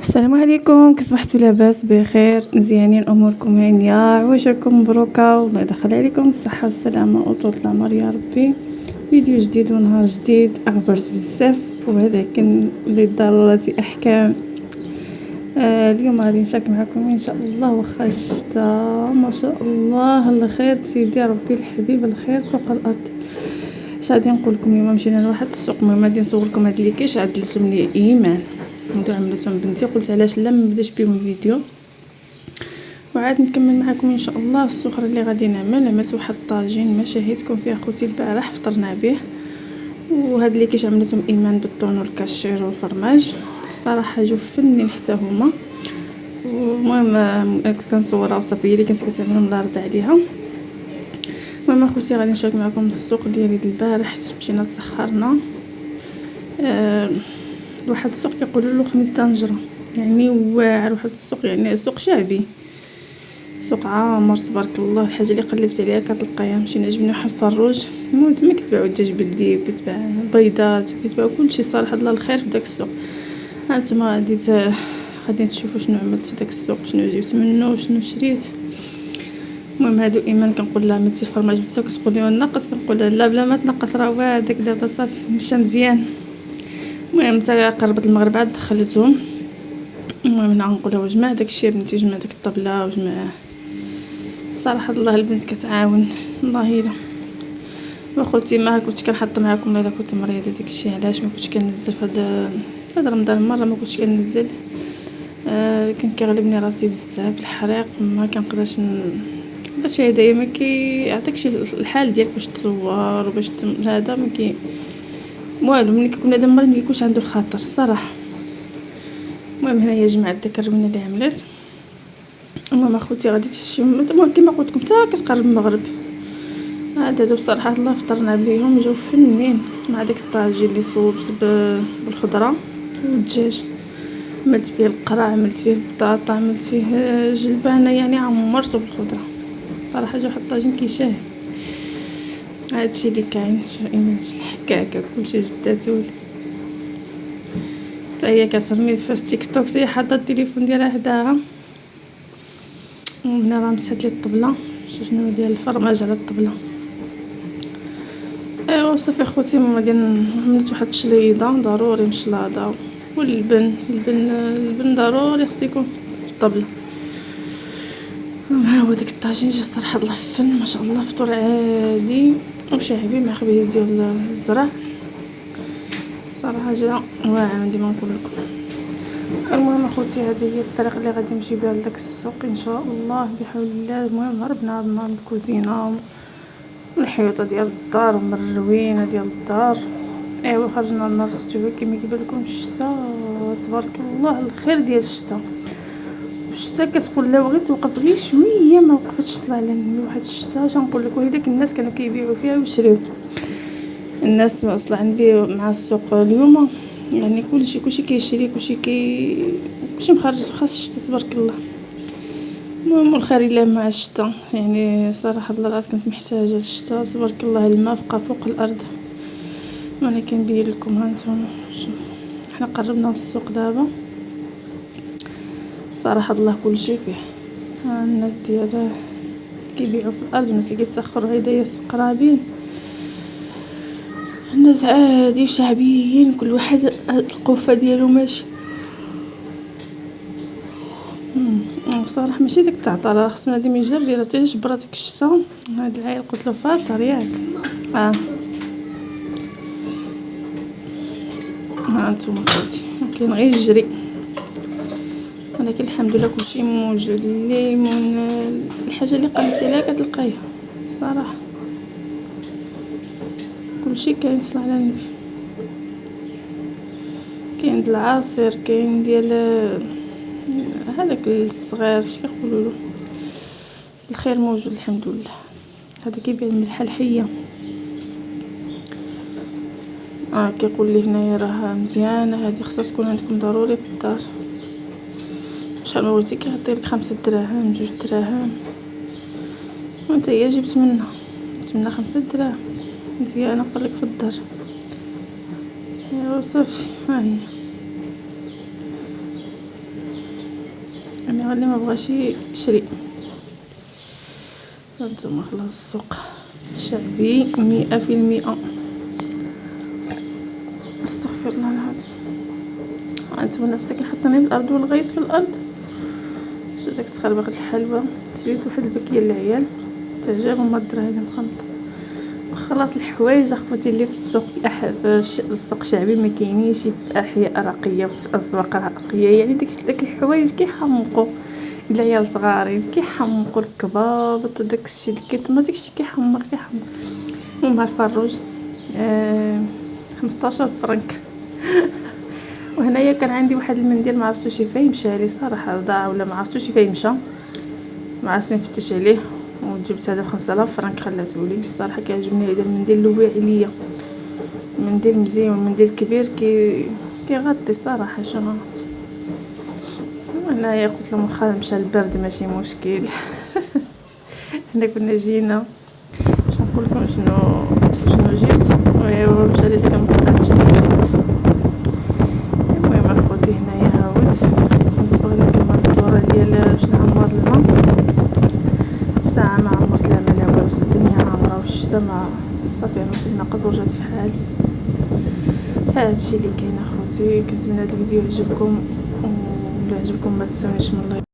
السلام عليكم، كصبحتوا لاباس بخير مزيانين؟ اموركم هانيه؟ عواشركم مبروكه، والله يدخل عليكم الصحه والسلامه وطول العمر يا ربي. فيديو جديد ونهار جديد، اخبرت بزاف وهذا كان للضروره احكام. اليوم غادي نشارك معكم ان شاء الله واخا الشتا ما شاء الله الخير سيدي ربي الحبيب، الخير فوق الارض. اش غادي نقول لكم؟ اليوم مشينا لواحد السوق، المهم غادي نصور لكم هاد اللي كاش عدلتهم لي ايمان، هادو عملتهم بنتي، قلت علاش لا ما نبداش بهم الفيديو وعاد نكمل معكم ان شاء الله. السخره اللي غادي عملت واحد الطاجين مشاهيتكم فيه خوتي البارح فطرنا به، وهاد اللي كاش عملتهم ايمان بالطون والكاشير والفرماج، الصراحه جو فنين حتى هما. المهم انا كنت كنصورها وصافي اللي كنت كتعملهم الله يرضى عليها. المهم اخوتي غادي نشارك معكم السوق ديالي البارح، حتى مشينا تسخرنا لواحد السوق كيقولوا له خميس طنجره، يعني واعر واحد السوق، يعني سوق شعبي، سوق عامر تبارك الله. الحاجه اللي قلبت عليها كتلقايها. مشينا عجبني واحد الفروج، المهم تما كيتباعوا الدجاج بلدي وكيتباع بيضات وكيتباع كلشي، صراحه الله الخير في داك السوق. هانتوما غادي تشوفوا شنو عملت في داك السوق، شنو جبت منه وشنو شريت. المهم هادو ايمان كنقول لها عملتي الفرماج بزاف، كتقول لي ناقص، كنقول لها لا بلا ما تنقص، راه هذاك دابا صافي مشى مزيان. المهم حتى قربت المغرب عاد دخلتهم. المهم هنا نقول لها وجمع داكشي بنتي، جمع داك الطبله وجمع، صراحه الله البنت كتعاون الله الا. واخوتي ما كنت كنحط معكم لا كنت مريضه داكشي، علاش ما كنتش كنزل في هذا رمضان، مره ما كنتش كنزل. كان كيغلبني راسي بزاف الحريق، ما كنقدرش هدايا ما كيعطيكش الحال ديالك باش تصور وباش هذا ما كي والو. ملي كيكون هذا مريض ما كيكونش عنده الخاطر صراحه. المهم هنايا جمعت داك الرمينه اللي عملت. المهم اخوتي غادي تحشيهم كما قلت لكم حتى كتقرب المغرب. هادو بصراحه الله فطرنا بهم، جو فنين مع داك الطاجين اللي صوبت بالخضره والدجاج، عملت فيه القرع، عملت فيه البطاطا، عملت فيه جلبانه، يعني عمرته بالخضره. صراحه جا واحد الطاجين كيشاه. هادشي اللي كاين. الحكاكه كلشي جبداتو حتى هي كترمي في تيك توك، هي حاطه التليفون ديالها حداها. وهنا راه مسحت لي الطبله، شنو ديال الفرماج على الطبله. ايوا صافي اخوتي، غادي عملت واحد الشليضه ضروري مشلاضه، واللبن ضروري خصو يكون في الطبله. ها هو داك الطاجين جا صراحه الله فن ما شاء الله، فطور عادي وشعبي مع خبيز ديال الزرع، صراحه جا واعر ديما نقول لكم. المهم اخوتي هذه هي الطريقه اللي غادي نمشي بها لداك السوق ان شاء الله بحول الله. المهم هربنا من الكوزينه والحيوطه ديال الدار ومن الروينه ديال الدار. ايوا خرجنا للنار تشوفوا كيما كيبان لكم الشتا تبارك الله الخير ديال الشتا. الشتا كتقول لا بغيت توقف غير شويه ما وقفتش، صلاه على النبي واحد الشتا شنقول لك. وهذاك الناس كانوا كيبيعوا فيها ويشريو، الناس صلاه على النبي مع السوق اليوم، يعني كلشي كيشري، كلشي مخرج خاص الشتا تبارك الله. المهم الخير الا مع الشتا، يعني صراحه الله العظيم كنت محتاجه الشتا تبارك الله، الماء بقى فوق الارض. وانا كنبين لكم هانتوما شوف، حنا قربنا للسوق دابا، صراحه الله كلشي فيه. ها الناس ديال كيبيعوا في الارض، الناس اللي كيتاخروا هدايا قرابين، الناس عادي شعبيين، كل واحد القفه ديالو ماشي. صراحه ماشي داك التعطر، راه خصنا ديما يجري، راه حتى جبراتك الشتا. هاد العيل قلت له فاطر ياك ها انتم خوتي كاين غير الجري، ولكن الحمد لله كلشي موجود. الليمون، الحاجه اللي قلبتي عليها كتلقايها صراحه، كلشي كاين صلاه على النبي. كاين ديال العصير، كاين ديال هذاك الصغير اش كيقولوا له، الخير موجود الحمد لله. هذا كيبيع الملحه الحيه، كيقول لي هنايا راه مزيانه، هذه خصها تكون عندكم ضروري في الدار. شحال ما بغيتي كيعطيلك 5 دراهم 2 دراهم، وانت هي جبت منها 5 دراهم مزيانه قالك في الدار. ايوا صافي ها هي يعني غير اللي ما بغاش يشري. هانتوما خلاص السوق شعبي 100%. استغفر الله العظيم. هانتوما الناس مساكن حاطين الارض والغيس في الارض. شو داك تخربق الحلوى تبيت واحد البكيه للعيال تعجبهم هاد الدراهم مخنطه. خلاص الحوايج اخوتي اللي في السوق في السوق الشعبي ما كاينينش في احياء راقيه في اسواق راقيه. يعني داك الحوايج كيحمقوا العيال صغارين كيحمقوا الكبابط وداك الشيء الكيت ما داكشي كيحمق. المهم الفروج 15 فرنك. وهنايا كان عندي واحد المنديل ما عرفتوش فين مشى لي صراحه ضاع ولا ما عرفتوش فين مشى ما عرفتش نفتش عليه. وجبت هذا ب5000 فرنك خلاتهولي. الصراحه كيعجبني هذا المنديل لوي عليا منديل مزيان منديل كبير كيغطي صراحه شنو. هنايا قلت لهم واخا مشى البرد ماشي مشكل. حنا كنا جينا باش نقول لكم شنو جبت ويا مشى لي ديك المقطع شنو جبت. المهم اخوتي هنايا هاود نتبغي نكمل الدوره ديال باش نعمر الماء. ساعه ما عمرت لا ما لا والو الدنيا عامره والشتا ما صافي عملت ناقص ورجعت في حالي. هادشي اللي كاين اخوتي. كنتمنى هذا الفيديو يعجبكم ولا عجبكم ما تنسونيش من لايك